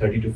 30 to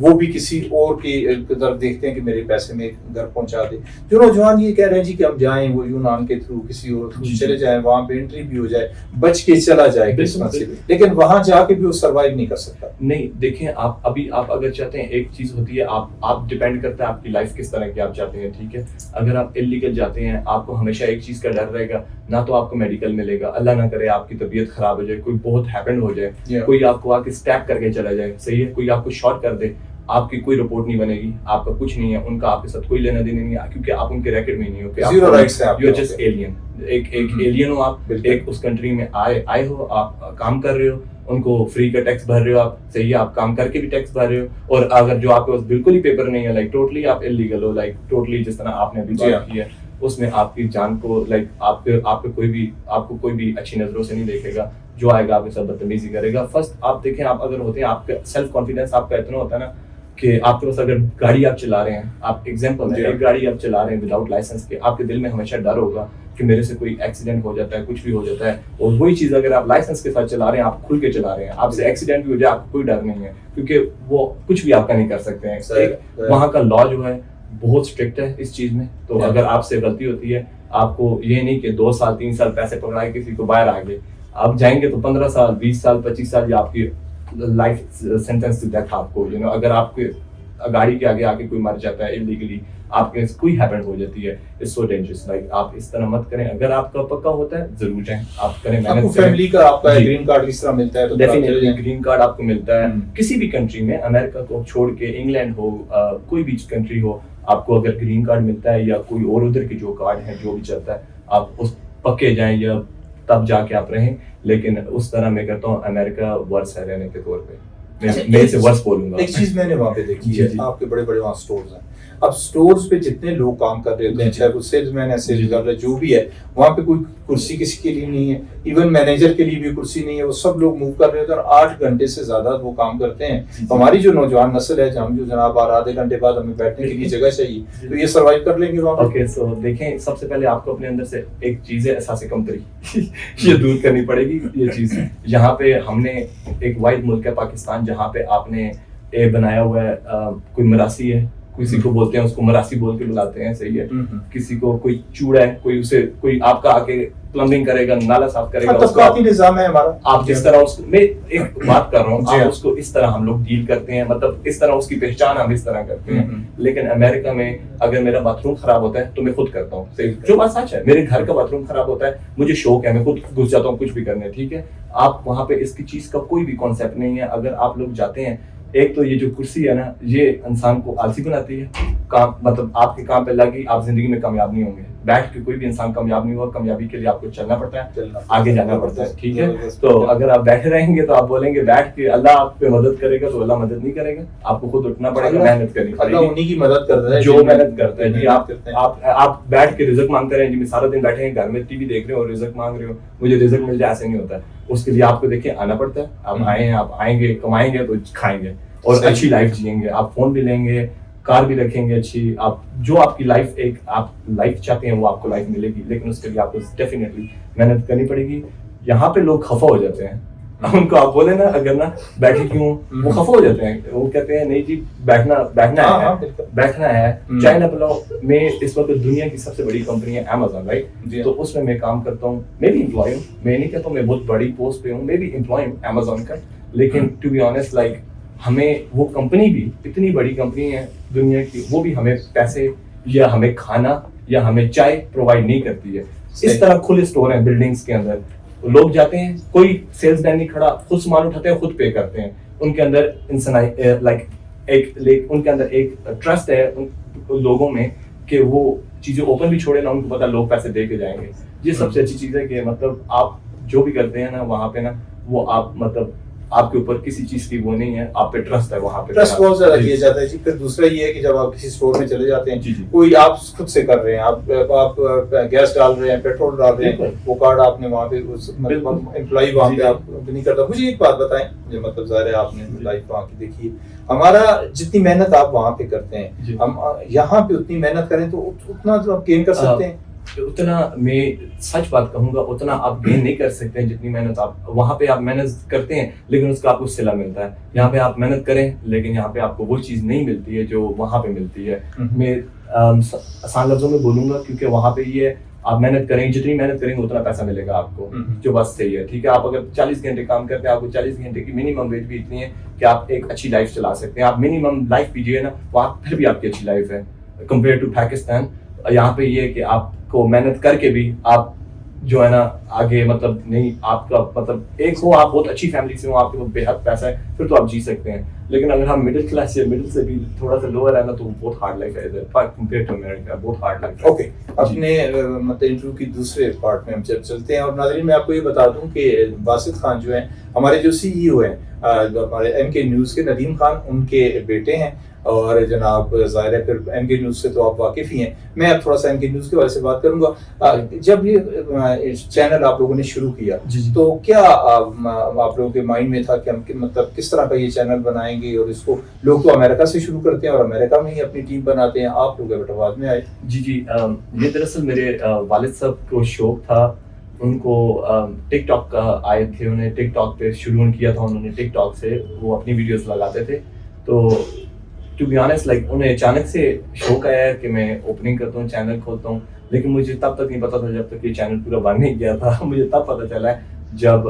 وہ بھی کسی اور کی طرف دیکھتے ہیں کہ میرے پیسے میں گھر پہنچا دے. جو نوجوان یہ کہہ رہے ہیں جی کہ ہم جائیں وہ یونان کے تھرو کسی اور تھرو چلے جائیں, وہاں پہ انٹری بھی ہو جائے, بچ کے چلا جائے قسمت سے, لیکن وہاں جا کے بھی وہ سروائیو نہیں کر سکتا. نہیں دیکھیں, آپ اگر چاہتے ہیں, ایک چیز ہوتی ہے, آپ ڈیپینڈ کرتا ہے آپ کی لائف کس طرح کی آپ چاہتے ہیں, ٹھیک ہے. اگر آپ انلیگل جاتے ہیں, آپ کو ہمیشہ ایک چیز کا ڈر رہے گا, نہ تو آپ کو میڈیکل ملے گا, اللہ نہ کرے آپ کی طبیعت خراب ہو جائے, کوئی بہت ہیپن ہو جائے, کوئی آپ کو آ کے اسٹیپ کر کے چلا جائے, صحیح ہے, کوئی آپ کو شارٹ کر دے, آپ کی کوئی رپورٹ نہیں بنے گی, آپ کا کچھ نہیں ہے, ان کا آپ کے ساتھ کوئی لینا دینا نہیں ہے, کیونکہ آپ ان کے ریکارڈ میں نہیں ہو, کہ زیرو رائٹس ہیں, یو آر جسٹ ایلین, ایک ایلین ہو آپ, ایک اس کنٹری میں آئے ہو, آپ کام کر رہے ہو, ان کو فری کا ٹیکس بھر رہے ہو آپ, صحیح ہے, آپ کام کر کے بھی ٹیکس بھر رہے ہو, اور اگر جو آپ کے پاس بالکل ہی پیپر نہیں ہے, لائک ٹوٹلی آپ انلیگل ہو, لائک ٹوٹلی جس طرح آپ نے ابھی بات کی ہے, اس میں آپ کی جان کو, لائک آپ کو کوئی بھی اچھی نظروں سے نہیں دیکھے گا, جو آئے گا آپ کے ساتھ بدتمیزی کرے گا. فرسٹ آپ دیکھیں, آپ اگر ہوتے ہیں, آپ کا سیلف کانفیڈینس آپ کا اتنا ہوتا ہے نا کہ آپ کے پاس اگر گاڑی آپ چلا رہے ہیں, آپ ایگزامپل ہے, ایک گاڑی آپ چلا رہے ہیں وداؤٹ لائسنس کے, آپ کے دل میں ہمیشہ ڈر ہوگا کہ میرے سے کوئی ایکسیڈنٹ ہو جاتا ہے, کچھ بھی ہو جاتا ہے. اور وہی چیز اگر آپ لائسنس کے ساتھ چلا رہے ہیں, آپ کھل کے چلا رہے ہیں, آپ سے ایکسیڈنٹ بھی ہو جائے, آپ کو کوئی ڈر نہیں ہے, کیونکہ وہ کچھ بھی آپ کا نہیں کر سکتے ہیں. وہاں کا لا جو ہے بہت اسٹرکٹ ہے اس چیز میں. تو اگر آپ سے غلطی ہوتی ہے, آپ کو یہ نہیں کہ 2 سال 3 سال پیسے پکڑائے کسی کو باہر آگے, آپ جائیں گے تو 15 سال 20 سال 25 سال یہ آپ کی لائف سینٹینس ٹو ڈیتھ. آپ کو اگر آپ کے گاڑی کے آگے آ کے کوئی مر جاتا ہے انلیگلی, آپ کے کوئی ہیپن ہو جاتی ہے, اٹس سو ڈینجرس. لائک آپ اس طرح مت کریں. اگر آپ کا پکا ہوتا ہے ضرور جائیں, آپ کریں, محنت کریں. فیملی کا آپ کا گرین کارڈ کس طرح ملتا ہے, تو ڈیفینیٹلی گرین کارڈ آپ کو ملتا ہے کسی بھی کنٹری میں, امریکہ کو چھوڑ کے, انگلینڈ ہو, کوئی بھی کنٹری ہو, آپ کو اگر گرین کارڈ ملتا ہے یا کوئی اور ادھر کے جو کارڈ ہیں جو بھی چلتا ہے, آپ اس پکے جائیں یا تب جا کے آپ رہیں. لیکن اس طرح میں کہتا ہوں امریکہ ورس ہے رہنے کے طور پہ, میں سے ورس بولوں گا. ایک چیز میں نے وہاں پہ دیکھی ہے, آپ کے بڑے بڑے وہاں سٹورز ہیں. اب سٹورز پہ جتنے لوگ کام کر رہے ہوتے ہیں, چاہے وہ سیلز مین ہے, سیلز کر رہے, جو بھی ہے, وہاں پہ کوئی کرسی کسی کے لیے نہیں ہے, ایون مینیجر کے لیے بھی کرسی نہیں ہے. وہ سب لوگ موو کر رہے ہوتے ہیں اور 8 گھنٹے سے زیادہ وہ کام کرتے ہیں. ہماری جو نوجوان نسل ہے, ہم جو جناب آدھے گھنٹے بعد ہمیں بیٹھنے کے لیے جگہ چاہیے, تو یہ سروائیو کر لیں گے وہاں. اوکے, سو دیکھیں, سب سے پہلے آپ کو اپنے اندر سے ایک چیز ہے احساس کمتری, یہ دور کرنی پڑے گی. یہ چیز یہاں پہ ہم نے ایک واحد ملک ہے پاکستان, جہاں پہ آپ نے بنایا ہوا ہے, کوئی مراسی ہے, کسی کو بولتے ہیں, اس کو مراسی بول کے بلاتے ہیں, صحیح ہے, کسی کو کوئی چوڑا ہے, کوئی آپ کا آ کے پلمبنگ کرے گا, نالا صاف کرے گا, طبقاتی نظام ہے ہمارا. آپ جس طرح اس کو, میں ایک بات کر رہا ہوں, آپ اس کو اس طرح ہم لوگ ڈیل کرتے ہیں, مطلب اس طرح اس کی پہچان ہم اس طرح کرتے ہیں. لیکن امریکہ میں اگر میرا باتھ روم خراب ہوتا ہے تو میں خود کرتا ہوں, جو بات سچ ہے, میرے گھر کا باتھ روم خراب ہوتا ہے, مجھے شوق ہے, میں خود گھس جاتا ہوں کچھ بھی کرنے, ٹھیک ہے. آپ وہاں پہ اس کی چیز کا کوئی بھی کانسیپٹ نہیں ہے. اگر آپ لوگ جاتے ہیں, ایک تو یہ جو کرسی ہے نا, یہ انسان کو آلسی بناتی ہے. کام مطلب آپ کے کام پہ لگی, آپ زندگی میں کامیاب نہیں ہوں گے. بیٹھ کے کوئی بھی انسان کامیاب نہیں ہوا, کامیابی کے لیے آپ کو چلنا پڑتا ہے, آگے جانا پڑتا ہے, ٹھیک ہے. تو اگر آپ بیٹھے رہیں گے تو آپ بولیں گے بیٹھ کے اللہ آپ پہ مدد کرے گا, تو اللہ مدد نہیں کرے گا, آپ کو خود اٹھنا پڑے گا, محنت کرنی پڑے گی. اللہ انہی کی مدد کرتا ہے جو محنت کرتا ہے. جی آپ بیٹھ کے رزق مانگتے رہیں, جی میں سارا دن بیٹھے ہیں گھر میں ٹی وی دیکھ رہے ہو اور رزق مانگ رہے ہو, مجھے رزق مل جائے, ایسے نہیں ہوتا ہے. اس کے لیے آپ کو دیکھیں آنا پڑتا ہے. آپ آئے ہیں, آپ آئیں گے, کمائیں گے تو کھائیں گے اور اچھی لائف جئیں گے. آپ فون بھی لیں گے, کار بھی رکھیں گے اچھی, آپ جو آپ کی لائف, ایک آپ لائف چاہتے ہیں وہ آپ کو لائف ملے گی. لیکن اس کے لیے آپ کو ڈیفینیٹلی محنت کرنی پڑے گی. یہاں پہ لوگ خفا ہو جاتے ہیں, ان کو آپ بولے نا اگر نا بیٹھے کیوں, وہ خفا ہو جاتے ہیں. وہ کہتے ہیں نہیں جی بیٹھنا ہے. چائنا پلاؤ میں اس وقت دنیا کی سب سے بڑی کمپنی ہے Amazon, رائٹ. تو اس میں کام کرتا ہوں, میں بھی امپلائی ہوں. میں نہیں کہتا ہوں میں بہت بڑی پوسٹ پہ ہوں, میں بھی امپلائی ہوں Amazon کا. لیکن ٹو بی آنیسٹ, لائک ہمیں وہ کمپنی بھی, اتنی بڑی کمپنی ہے دنیا کی, وہ بھی ہمیں پیسے یا ہمیں کھانا یا ہمیں چائے پرووائڈ نہیں کرتی ہے. اس طرح کھلے اسٹور ہیں بلڈنگس کے اندر, لوگ جاتے ہیں, کوئی سیلس مین نہیں کھڑا, خود سامان اٹھاتے ہیں, خود پے کرتے ہیں. ان کے اندر ان کے اندر ایک ٹرسٹ ہے ان لوگوں میں کہ وہ چیزیں اوپن بھی چھوڑے نا, ان کو پتا لوگ پیسے دے کے جائیں گے. یہ سب سے اچھی چیز ہے کہ مطلب آپ جو بھی کرتے ہیں نا وہاں پہ نا, وہ آپ مطلب آپ کے اوپر کسی چیز کی وہ نہیں ہے, آپ پہ ٹرسٹ ہے. وہاں پہ ٹرسٹ بہت زیادہ کیا جاتا ہے جی. پھر دوسرا یہ ہے کہ جب آپ کسی اسٹور میں چلے جاتے ہیں, کوئی آپ خود سے کر رہے ہیں, آپ گیس ڈال رہے ہیں, پیٹرول ڈال رہے ہیں, وہ کارڈ آپ نے وہاں پہ امپلائی وہاں پہ آپ نہیں کرتا. مجھے ایک بات بتائیں, جو مطلب ظاہر ہے آپ نے لائف وہاں کی دیکھی, ہمارا جتنی محنت آپ وہاں پہ کرتے ہیں, ہم یہاں پہ اتنی محنت کریں تو اتنا تو آپ گین کر سکتے ہیں. اتنا میں سچ بات کہوں گا اتنا آپ گین نہیں کر سکتے ہیں جتنی محنت آپ وہاں پہ آپ محنت کرتے ہیں لیکن اس کا آپ کو صلہ ملتا ہے. یہاں پہ آپ محنت کریں لیکن یہاں پہ آپ کو وہ چیز نہیں ملتی ہے جو وہاں پہ ملتی ہے. میں آسان لفظوں میں بولوں گا کیونکہ وہاں پہ یہ ہے آپ محنت کریں گے جتنی محنت کریں گے اتنا پیسہ ملے گا آپ کو جو بس صحیح ہے. ٹھیک ہے, آپ اگر 40 گھنٹے کام کرتے ہیں آپ کو 40 گھنٹے کی منیمم ویج بھی اتنی ہے کہ آپ ایک اچھی لائف چلا سکتے ہیں. آپ منیمم لائف پیجیے نا وہاں پھر بھی آپ کی اچھی لائف ہے کمپیئر ٹو پاکستان. یہاں پہ یہ ہے کہ آپ کو محنت کر کے بھی آپ جو ہے نا آگے مطلب نہیں آپ کا مطلب ایک ہو آپ بہت اچھی فیملی سے ہو آپ کے پاس بے حد پیسہ ہے پھر تو آپ جی سکتے ہیں. لیکن اگر ہم مڈل کلاس یا مڈل سے بھی تھوڑا سا لوور ہے نا تو بہت ہارڈ لائف ہے ادھر کمپیئر ٹو امریکہ بہت ہارڈ لائف ہے. اوکے, اپنے مطلب انٹرویو کی دوسرے پارٹ میں ہم چلتے ہیں. اور ناظرین میں آپ کو یہ بتا دوں کہ باسط خان جو ہیں ہمارے جو CEO ہیں ہمارے MK نیوز کے, ندیم خان ان کے بیٹے ہیں. اور جناب ظاہر ہے پھر MK نیوز سے تو آپ واقف ہی ہیں. میں اب تھوڑا سا MK نیوز کے بارے سے بات کروں گا. جب یہ چینل آپ لوگوں نے شروع کیا تو کیا آپ لوگوں کے مائنڈ میں تھا کہ ہم مطلب کس طرح کا یہ چینل بنائیں گے, اور اس کو لوگ تو امریکہ سے شروع کرتے ہیں اور امریکہ میں ہی اپنی ٹیم بناتے ہیں, آپ لوگ بیٹا بعد میں آئے؟ جی یہ دراصل میرے والد صاحب کو شوق تھا, ان کو ٹک ٹاک کا آئے تھے, انہیں ٹک ٹاک پہ شروع کیا تھا انہوں نے ٹک ٹاک سے وہ اپنی ویڈیوز لگاتے تھے. تو ٹو بی آنیسٹ لائک انہیں اچانک سے شوق آیا ہے کہ میں اوپننگ کرتا ہوں چینل کھولتا ہوں, لیکن مجھے تب تک نہیں پتا تھا جب تک یہ چینل پورا بن نہیں گیا تھا. مجھے تب پتا چلا ہے جب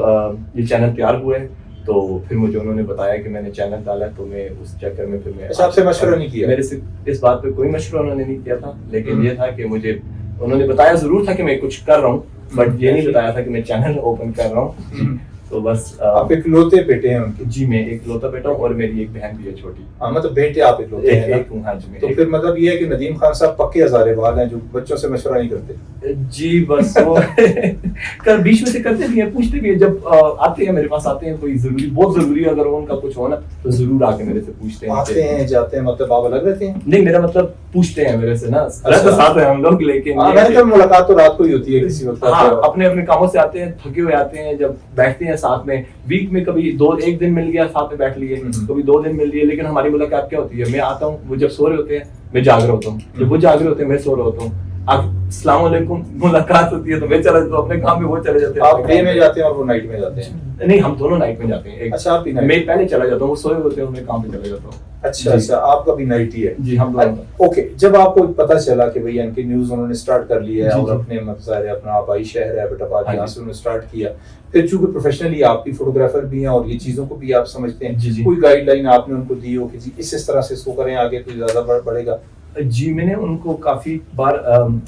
یہ چینل تیار ہوئے تو پھر مجھے انہوں نے بتایا کہ میں نے چینل ڈالا تو میں اس چکر میں پھر میں آپ سے مشورہ نہیں کیا؟ میرے سے اس بات پہ کوئی مشورہ انہوں نے نہیں کیا تھا, لیکن یہ تھا کہ مجھے انہوں نے بتایا ضرور تھا کہ میں کچھ کر رہا ہوں بٹ یہ نہیں بتایا تھا کہ میں چینل اوپن کر رہا ہوں. تو بس آپ اکلوتے بیٹے ہیں ان کے؟ جی میں ایک لوتا بیٹا ہوں اور میری ایک بہن بھی ہے چھوٹی. مطلب بیٹے آپ اکلوتے ہیں؟ ایک ہوں. ہاں جی. تو پھر مطلب یہ ہے کہ ندیم خان صاحب پکے ہزارے بال ہیں جو بچوں سے مشورہ نہیں کرتے؟ جی بس وہ بیچ میں سے کرتے بھی ہیں, پوچھتے بھی ہیں جب آتے ہیں میرے پاس آتے ہیں کوئی ضروری بہت ضروری اگر ان کا کچھ ہونا تو ضرور آ کے میرے سے پوچھتے ہیں. آتے ہیں جاتے ہیں مطلب آپ الگ رہتے ہیں؟ نہیں میرا مطلب پوچھتے ہیں میرے سے نا, ساتھ ہیں ہم لوگ, لیکن ملاقات تو رات کو ہی ہوتی ہے کسی وقت. اپنے اپنے کاموں سے آتے ہیں تھکے ہوئے آتے ہیں, جب بیٹھتے ہیں ساتھ میں ویک میں کبھی ایک دن مل گیا ساتھ میں بیٹھ لیے, کبھی 2 دن مل لیے, لیکن ہماری ملاقات کیا ہوتی ہے میں آتا ہوں وہ جب سو رہے ہوتے ہیں میں جاگ رہا ہوتا ہوں, جب وہ جاگ رہے ہوتے ہیں میں سو رہا ہوتا ہوں. السلام علیکم ملاقات ہوتی ہے تو میں چلا جاتا ہوں اپنے کام میں, وہ چلے جاتے ہیں. آپ ڈے میں جاتے ہیں اور وہ نائٹ میں جاتے ہیں؟ نہیں ہم دونوں نائٹ میں جاتے ہیں. اچھا آپ میں پہلے چلا جاتا ہوں, وہ سوئے ہوتے ہیں میں کام پہ چلا جاتا ہوں. اچھا آپ کا بھی نائٹ ہی ہے؟ جی ہم دونوں. اوکے, جب آپ کو پتا چلا کہ بھائی MK نیوز انہوں نے سٹارٹ کر لیا ہے اور اپنے ظاہر اپنا آبائی شہر ہے بیٹا آباد, یہاں سے انہوں نے سٹارٹ کیا, پھر چونکہ پروفیشنلی آپ کی فوٹوگرافر بھی ہیں اور یہ چیزوں کو بھی آپ سمجھتے ہیں, کوئی گائیڈ لائن آپ نے ان کو دی ہو کہ جی اس طرح سے اس کو کریں آگے تو زیادہ بڑھے گا؟ جی میں نے ان کو کافی بار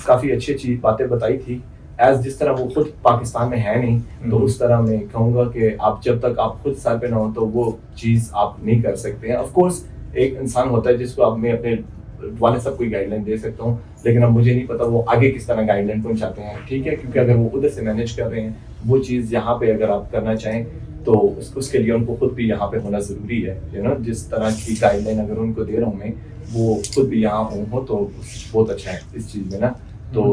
کافی اچھی اچھی باتیں بتائی تھی, ایز جس طرح وہ خود پاکستان میں ہے نہیں تو اس طرح میں کہوں گا کہ آپ جب تک آپ خود سر پہ نہ ہو تو وہ چیز آپ نہیں کر سکتے ہیں. آف کورس ایک انسان ہوتا ہے جس کو اب میں اپنے والد صاحب کوئی گائیڈ لائن دے سکتا ہوں, لیکن اب مجھے نہیں پتا وہ آگے کس طرح گائیڈ لائن پہنچاتے ہیں. ٹھیک ہے, کیونکہ اگر وہ ادھر سے مینیج کر رہے ہیں وہ چیز یہاں پہ اگر آپ کرنا چاہیں تو اس کے لیے ان کو خود بھی یہاں پہ ہونا ضروری ہے. جس طرح کی گائیڈ لائن اگر ان کو دے رہا ہوں میں وہ خود بھی یہاں ہو تو بہت اچھا ہے اس چیز میں نا, تو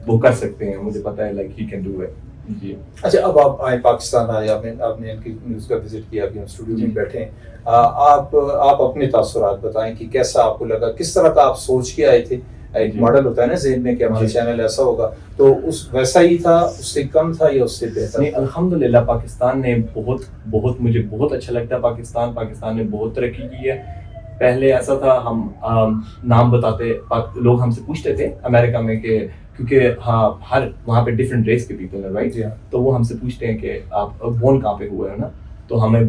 وہ کر سکتے ہیں, مجھے پتا ہے like he can do it. جی اچھا, اب آپ آئے پاکستان آئے, آپ نے MK نیوز کا وزٹ کیا, ابھی ہم اسٹوڈیو میں بیٹھے ہیں, آپ اپنے تاثرات بتائیں کہ کیسا آپ کو لگا, کس طرح کا آپ سوچ کے آئے تھے؟ ایک ماڈل ہوتا ہے نا ذہن میں کہ ہمارا چینل ایسا ہوگا, تو اس ویسا ہی تھا, اس سے کم تھا یا اس سے بہتر؟ نہیں الحمدللہ پاکستان نے بہت مجھے بہت اچھا لگتا ہے. پاکستان نے بہت ترقی کی ہے. پہلے ایسا تھا ہم نام بتاتے, لوگ ہم سے پوچھتے تھے امریکہ میں کہ کیونکہ ہاں ہر وہاں پہ ڈفرینٹ ریس کے پیپل ہیں رائٹ, تو وہ ہم سے پوچھتے ہیں کہ آپ بورن کہاں پہ ہوئے ہیں نا, تو ہمیں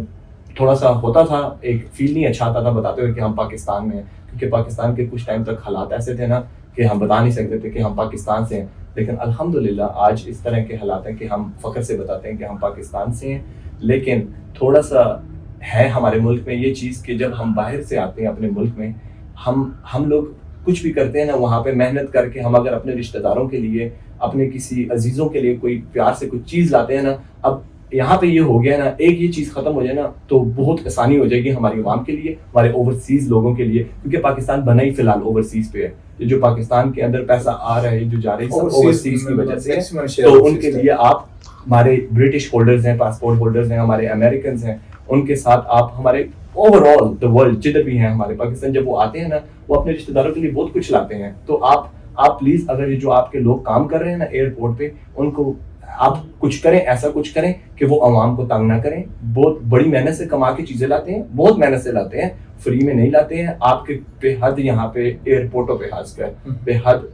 تھوڑا سا ہوتا تھا, ایک فیل نہیں اچھا آتا تھا بتاتے ہوئے کہ ہم پاکستان میں ہیں, کیونکہ پاکستان کے کچھ ٹائم تک حالات ایسے تھے نا کہ ہم بتا نہیں سکتے تھے کہ ہم پاکستان سے ہیں. لیکن الحمدللہ آج اس طرح کے حالات ہیں کہ ہم فخر سے بتاتے ہیں کہ ہم پاکستان سے ہیں. لیکن تھوڑا سا ہے ہمارے ملک میں یہ چیز کہ جب ہم باہر سے آتے ہیں اپنے ملک میں, ہم لوگ کچھ بھی کرتے ہیں نا وہاں پہ محنت کر کے, ہم اگر اپنے رشتہ داروں کے لیے اپنے کسی عزیزوں کے لیے کوئی پیار سے کچھ چیز لاتے ہیں نا, اب یہاں پہ یہ ہو گیا نا, ایک یہ چیز ختم ہو جائے نا تو بہت آسانی ہو جائے گی ہماری عوام کے لیے, ہمارے اوورسیز لوگوں کے لیے, کیونکہ پاکستان بنا ہی فی الحال اوورسیز پہ ہے. جو پاکستان کے اندر پیسہ آ رہا ہے جو جا رہا ہے سب اوورسیز کی وجہ سے, تو ان کے لیے آپ ہمارے برٹش ہولڈرز ہیں, پاسپورٹ ہولڈرز ہیں, ہمارے امریکنز ہیں, ان کے ساتھ آپ ہمارے اوور آل دا ورلڈ جدھر بھی ہیں ہمارے پاکستان, جب وہ آتے ہیں نا وہ اپنے رشتہ داروں کے لیے بہت کچھ لاتے ہیں. تو آپ آپ پلیز اگر یہ جو آپ کے لوگ کام کر رہے ہیں نا ایئرپورٹ پہ ان کو آپ کچھ کریں, ایسا کچھ کریں کہ وہ عوام کو تنگ نہ کریں. بہت بڑی محنت سے کما کے چیزیں لاتے ہیں, بہت محنت سے لاتے ہیں, فری میں نہیں لاتے ہیں. آپ کے بے حد یہاں پہ ایئرپورٹوں پہ خاص کر بے حد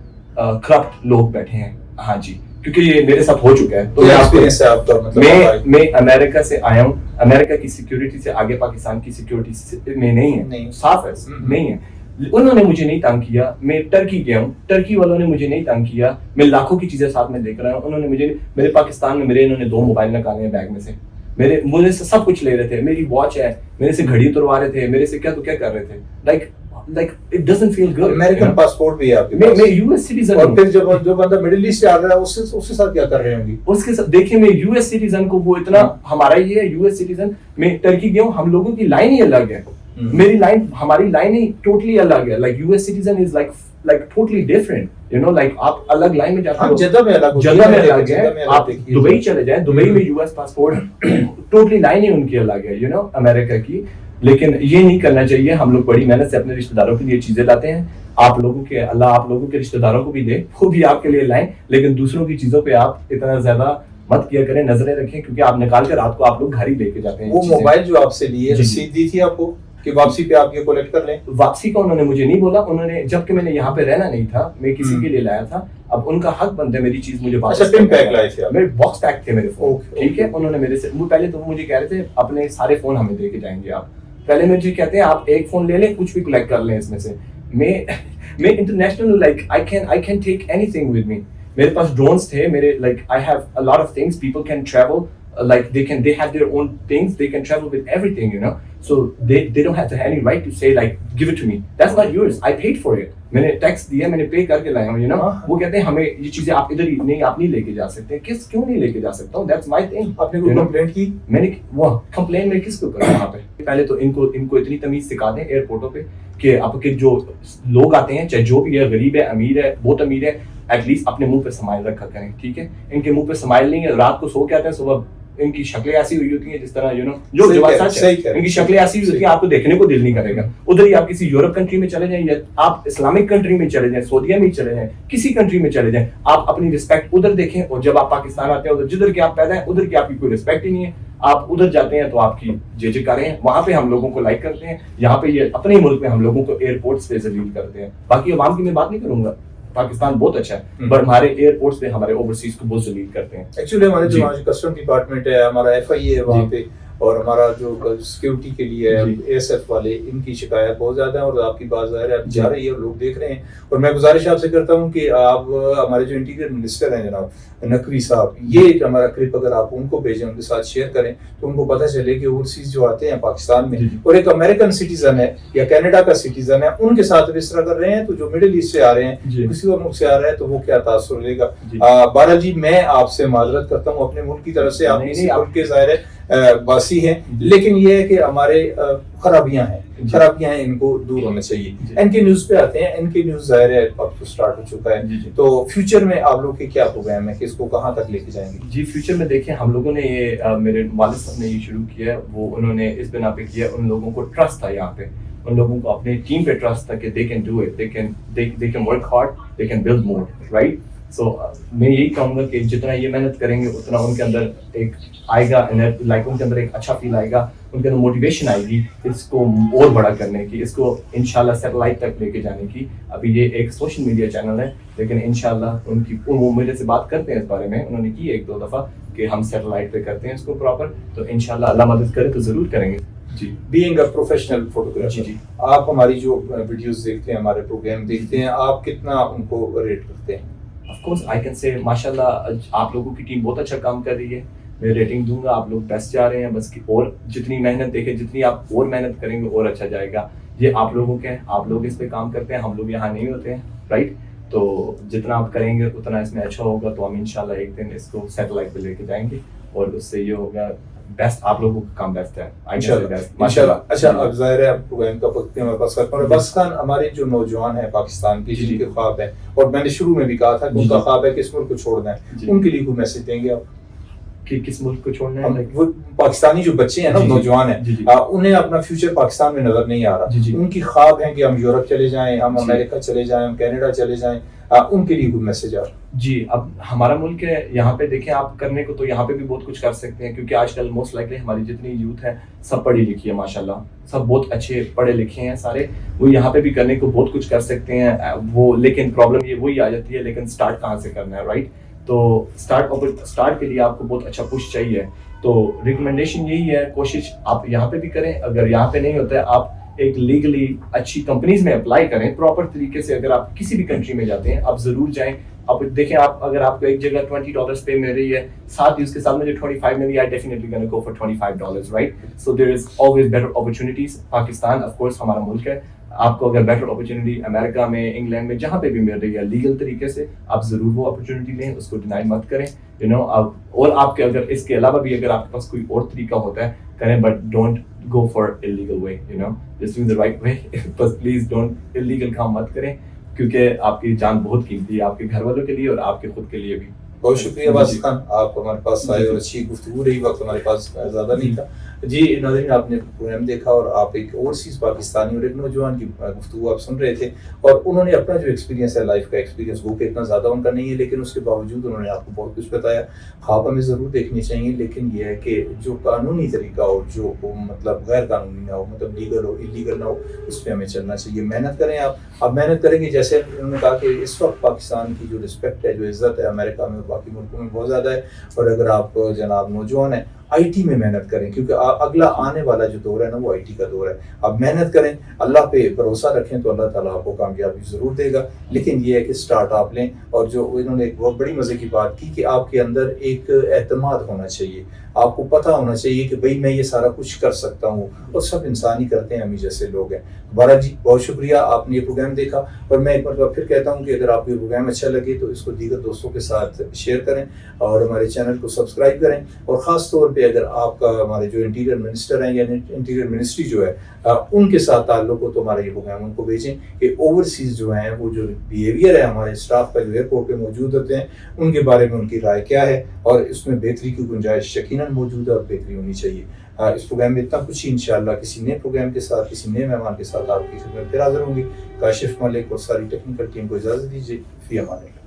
کرپٹ لوگ بیٹھے ہیں. ہاں جی, کیونکہ یہ میرے ساتھ ہو چکا ہے. تو میں امریکہ سے آیا ہوں, امریکہ کی سیکیورٹی سے آگے پاکستان کی سیکیورٹی میں نہیں ہے, صاف ہے, نہیں ہے. انہوں نے مجھے نہیں تنگ کیا. میں ٹرکی گیا ہوں, ٹرکی والوں نے مجھے نہیں تنگ کیا. میں لاکھوں کی چیزیں ساتھ میں لے کر آیا ہوں, انہوں نے مجھے, میرے پاکستان میں میرے انہوں نے 2 موبائل نکالے ہیں بیگ میں سے, مجھے سے سب کچھ لے رہے تھے. میری واچ ہے, میرے سے گھڑی اتروا رہے تھے, میرے سے کیا تو کیا کر رہے تھے. like it doesn't feel good. American passport بھی ہے آپ کے پاس, میں یو ایس سٹیزن اور پھر جو بندہ مڈل ایسٹ سے آ رہا ہے اس کے ساتھ کیا کر رہے ہوں گے. اس کے ساتھ دیکھیں, میں یو ایس سٹیزن کو وہ اتنا ہمارا یہ ہے یو ایس سٹیزن. میں ٹرکی گیا ہوں, ہم لوگوں کی لائن ہی الگ ہے. میری لائن, ہماری لائن ہی ٹوٹلی الگ ہے. Like U S citizen is like totally different, you know, like آپ الگ لائن میں جاتے ہو. جدہ میں الگ ہے, آپ دبئی چلے جائیں, دبئی میں U S passport totally line ہی ان کی الگ ہے, you know, امریکہ کی. لیکن یہ نہیں کرنا چاہیے. ہم لوگ بڑی محنت سے اپنے رشتہ داروں کے لیے چیزیں لاتے ہیں. آپ لوگوں کے, اللہ آپ لوگوں کے رشتہ داروں کو بھی دے, وہ بھی آپ کے لیے لائیں, لیکن دوسروں کی چیزوں پہ آپ اتنا زیادہ مت کیا کریں, نظریں رکھیں, کیونکہ آپ نکال کر رات کو آپ لوگ گھر ہی لے کے جاتے ہیں. وہ موبائل جو آپ سے لیے, رسید دی تھی آپ کو کہ واپسی پہ آپ یہ کلیکٹ کر لیں؟ واپسی کا انہوں نے مجھے نہیں بولا. انہوں نے, جبکہ میں نے یہاں پہ رہنا نہیں تھا, میں کسی کے لیے لایا تھا. اب ان کا حق بنتا ہے میری چیز مجھے واپس. پن پیک لائے تھے, میرے باکس پیک تھے میرے فون, ٹھیک ہے. انہوں نے میرے سے, پہلے تو مجھے کہہ رہے تھے اپنے سارے فون ہمیں دے کے جائیں گے آپ. پہلے مجھے کہتے ہیں آپ ایک فون لے لیں, کچھ بھی کلیکٹ کر لیں اس میں سے. میں international, like I can take anything with me. میرے پاس ڈرونز تھے میرے, like I have a lot of things. People can travel, like they have their own things, they can travel with everything, you know, so they don't have any right to say like give it to me, that's not yours, I paid for it. میں نے tax دیا, میں نے پے کر کے لایا ہوں, you know. وہ کہتے ہیں ہمیں یہ چیزیں آپ ادھر ہی نہیں, آپ نہیں لے کے جا سکتے. کیوں نہیں لے کے جا سکتا ہوں, that's my thing. آپ نے کوئی کمپلینٹ کی؟ میں نے وہ کمپلین میں کس کو کروں وہاں پہ. پہلے تو ان کو اتنی تمیز سکھا دیں ایئرپورٹوں پہ کہ آپ کے جو لوگ آتے ہیں, چاہے جو بھی ہے, غریب ہے, امیر ہے, بہت امیر ہے, ایٹ لیسٹ اپنے منہ پہ سمائل رکھا کریں, ٹھیک ہے. ان کے منہ پہ سمائل نہیں ہے, رات کو سو کے آتے ہیں, صبح ان کی شکلیں ایسی ہوئی ہوتی ہیں جس طرح, یو نو, جو بات سچ ہے, ان کی شکلیں ایسی ہوئی ہوتی ہیں آپ کو دیکھنے کو دل نہیں کرے گا. ادھر ہی آپ کسی یورپ کنٹری میں چلے جائیں, یا آپ اسلامک کنٹری میں چلے جائیں, سعودیہ میں چلے جائیں, کسی کنٹری میں چلے جائیں, آپ اپنی رسپیکٹ ادھر دیکھیں. اور جب آپ پاکستان آتے ہیں, ادھر جدھر کے آپ پیدا ہیں ادھر کی آپ کی کوئی رسپیکٹ ہی نہیں ہے. آپ ادھر جاتے ہیں تو آپ کی جے جے کریں, وہاں پہ ہم لوگوں کو لائک کرتے ہیں, یہاں پہ یہ اپنے ہی ملک میں ہم لوگوں کو ایئرپورٹس پہ ذلیل کرتے ہیں. باقی عوام کی میں بات نہیں کروں گا, پاکستان بہت اچھا ہے, پر ہمارے ایئرپورٹس پہ ہمارے اوورسیز کو بہت ذلیل کرتے ہیں. ایکچولی ہمارے جو کسٹم ڈپارٹمنٹ ہے, ہمارا FIA ہے وہاں پہ, اور ہمارا جو سیکیورٹی کے لیے ہے ASF والے, ان کی شکایت بہت زیادہ ہے. اور آپ کی بات ظاہر ہے آپ جا رہی ہے اور لوگ دیکھ رہے ہیں. اور میں گزارش آپ سے کرتا ہوں کہ آپ ہمارے جو انٹیریئر منسٹر ہیں جناب نقوی صاحب, یہ ہمارا کلپ اگر آپ ان کو بھیجیں, ان کے ساتھ شیئر کریں, تو ان کو پتہ چلے کہ اوورسیز جو آتے ہیں پاکستان میں اور ایک امریکن سٹیزن ہے یا کینیڈا کا سٹیزن ہے, ان کے ساتھ اس طرح کر رہے ہیں, تو جو مڈل ایسٹ سے آ رہے ہیں, کسی اور ملک سے آ رہے ہیں, تو وہ کیا تاثر لے گا. بارہ جی, میں آپ سے معذرت کرتا ہوں اپنے ملک کی طرف سے, آپ کسی ملک کے ظاہر ہے باسی ہیں, لیکن یہ ہے کہ ہمارے خرابیاں ہیں, ان کو دور ہونا چاہیے. NK نیوز پہ آتے ہیں. NK نیوز ظاہر ہے اب تو سٹارٹ ہو چکا ہے, تو فیوچر میں آپ لوگ کے کیا پروگرام ہے کہ اس کو کہاں تک لے کے جائیں گے؟ جی فیوچر میں دیکھیں, ہم لوگوں نے یہ, میرے والد صاحب نے یہ شروع کیا, وہ انہوں نے اس بنا پہ کیا, ان لوگوں کو ٹرسٹ تھا یہاں پہ, ان لوگوں کو اپنے ٹیم پہ ٹرسٹ تھا کہ they can do it, they can work hard, they can build more, right? سو میں یہی کہوں گا کہ جتنا یہ محنت کریں گے اتنا ان کے اندر ایک آئے گا, لائک ان کے اندر ایک اچھا فیل آئے گا, ان کے اندر موٹیویشن آئے گی اس کو اور بڑا کرنے کی, اس کو انشاءاللہ سیٹلائٹ تک لے کے جانے کی. ابھی یہ ایک سوشل میڈیا چینل ہے, لیکن انشاءاللہ وہ میرے سے بات کرتے ہیں اس بارے میں, انہوں نے کی 1-2 دفعہ کہ ہم سیٹلائٹ پہ کرتے ہیں اس کو پراپر, تو انشاءاللہ اللہ مدد کرے تو ضرور کریں گے. جی بینگ اے پروفیشنل فوٹوگرافر, جی آپ ہماری جو ویڈیوز دیکھتے ہیں, ہمارے پروگرام دیکھتے ہیں, آپ کتنا ان کو ریٹ کرتے ہیں؟ Of course I can say ماشاءاللہ آپ لوگوں کی ٹیم بہت اچھا کام کر رہی ہے, میں ریٹنگ دوں گا, آپ لوگ بیسٹ جا رہے ہیں, بس اور جتنی محنت دیکھیں, جتنی آپ اور محنت کریں گے اور اچھا جائے گا. یہ آپ لوگوں کے ہیں, آپ لوگ اس پہ کام کرتے ہیں, ہم لوگ یہاں نہیں ہوتے ہیں, رائٹ؟ تو جتنا آپ کریں گے اتنا اس میں اچھا ہوگا, تو ہم انشاءاللہ ایک دن اس کو سیٹلائٹ پہ لے کے جائیں گے, اور اس سے یہ ہوگا بیسٹ, آپ لوگوں کا کام بیسٹ ہے ماشاءاللہ. اچھا اب ظاہر ہے پروگرام کا وقت ہمارے پاس ختم ہو رہا ہے. بس خان, ہمارے جو نوجوان ہیں پاکستان کے, جن کے خواب ہے, اور میں نے شروع میں بھی کہا تھا کہ ان کا خواب ہے کہ اس ملک کو چھوڑنا ہے, ان کے لیے کوئی میسج دیں گے آپ؟ کہ کس ملک کو چھوڑنا ہے؟ وہ پاکستانی جو بچے ہیں نا نوجوان ہیں انہیں اپنا فیوچر پاکستان میں نظر نہیں آ رہا، ان کی خواب ہے کہ ہم یورپ چلے جائیں، ہم امریکہ چلے جائیں، ہم کینیڈا چلے جائیں، ان کے لیے کوئی میسج آ رہا؟ جی اب ہمارا ملک ہے یہاں پہ دیکھیں آپ کرنے کو تو یہاں پہ بھی بہت کچھ کر سکتے ہیں، کیونکہ آج کل موسٹ لائکلی ہماری جتنی یوتھ ہے سب پڑھی لکھی ہے ماشاءاللہ، سب بہت اچھے پڑھے لکھے ہیں سارے، وہ یہاں پہ بھی کرنے کو بہت کچھ کر سکتے ہیں وہ، لیکن پرابلم یہ وہی آ جاتی ہے لیکن اسٹارٹ کہاں سے کرنا ہے، رائٹ؟ تو اسٹارٹ کے لیے آپ کو بہت اچھا پش چاہیے، تو ریکمنڈیشن یہی ہے کوشش آپ یہاں پہ بھی کریں، اگر یہاں پہ نہیں ہوتا ہے آپ ایک لیگلی اچھی کمپنیز میں اپلائی کریں پراپر طریقے سے، اگر آپ کسی بھی کنٹری میں جاتے ہیں آپ ضرور جائیں، آپ دیکھیں آپ اگر آپ کو ایک جگہ $20 پے مل رہی ہے، ساتھ ہی اس کے ساتھ مجھے 25 ملی، I definitely gonna go for $25 right? So there is always better opportunities, Pakistan of course ہمارا ملک ہے، آپ کو اگر بیٹر اپرچونیٹی امریکہ میں، انگلینڈ میں، جہاں پہ بھی مل رہی ہے لیگل طریقے سے آپ ضرور وہ اپرچونیٹی لیں، اس کو ڈینائی مت کریں، یو نو، اور آپ کے اگر اس کے علاوہ بھی اگر آپ کے پاس کوئی اور طریقہ ہوتا ہے کریں، but don't go for illegal way, you know, just do the right way, but please don't illegal کام مت کریں، کیونکہ آپ کی جان بہت قیمتی ہے، آپ کے گھر والوں کے لیے اور آپ کے خود کے لیے بھی۔ بہت شکریہ باسط خان، آپ ہمارے پاس آئے اور اچھی گفتگو رہی، وقت ہمارے پاس زیادہ نہیں تھا۔ جی ناظرین، آپ نے پروگرام دیکھا اور آپ ایک اوورسیز پاکستانی اور ایک نوجوان کی گفتگو آپ سن رہے تھے، اور انہوں نے اپنا جو ایکسپیرینس ہے لائف کا ایکسپیرینس، وہ کہ اتنا زیادہ ان کا نہیں ہے لیکن اس کے باوجود انہوں نے آپ کو بہت کچھ بتایا۔ خواب ہمیں ضرور دیکھنے چاہیے، لیکن یہ ہے کہ جو قانونی طریقہ ہو، جو مطلب غیر قانونی نہ ہو، مطلب لیگل ہو، انلیگل نہ ہو، اس پہ ہمیں چلنا چاہیے۔ محنت کریں، آپ محنت کریں گے، جیسے انہوں نے کہا کہ اس وقت پاکستان کی جو رسپیکٹ ہے، جو عزت ہے امریکہ میں اور باقی ملکوں میں بہت زیادہ ہے، اور اگر آپ جناب نوجوان ہیں آئی ٹی میں محنت کریں، کیونکہ اگلا آنے والا جو دور ہے نا وہ آئی ٹی کا دور ہے۔ آپ محنت کریں، اللہ پہ بھروسہ رکھیں تو اللہ تعالیٰ آپ کو کامیابی ضرور دے گا، لیکن یہ ہے کہ سٹارٹ آپ لیں۔ اور جو انہوں نے ایک بہت بڑی مزے کی بات کی کہ آپ کے اندر ایک اعتماد ہونا چاہیے، آپ کو پتہ ہونا چاہیے کہ بھئی میں یہ سارا کچھ کر سکتا ہوں، اور سب انسان ہی کرتے ہیں، ہم ہی جیسے لوگ ہیں۔ بارہ جی بہت شکریہ، آپ نے یہ پروگرام دیکھا، اور میں ایک مرتبہ پھر کہتا ہوں کہ اگر آپ کو یہ پروگرام اچھا لگے تو اس کو دیگر دوستوں کے ساتھ شیئر کریں اور ہمارے چینل کو سبسکرائب کریں، اور خاص طور پہ اگر آپ کا ہمارے جو انٹیریئر منسٹر ہیں یا انٹیریئر منسٹری جو ہے ان کے ساتھ تعلق ہو تو ہمارا یہ پروگرام ان کو بھیجیں کہ اوورسیز جو ہیں وہ جو بیہیویئر ہے ہمارے اسٹاف کا جو ایئرپورٹ پہ موجود ہوتے ہیں ان کے بارے میں ان کی رائے کیا ہے، اور اس میں بہتری کی گنجائش یقیناً موجود ہے اور بہتری ہونی چاہیے۔ اس پروگرام میں اتنا کچھ ہی، انشاءاللہ کسی نئے پروگرام کے ساتھ کسی نئے مہمان کے ساتھ آپ کی خدمت پھر حاضر ہوں گی۔ کاشف ملک اور ساری ٹیکنیکل ٹیم کو اجازت دیجیے، فی امان اللہ۔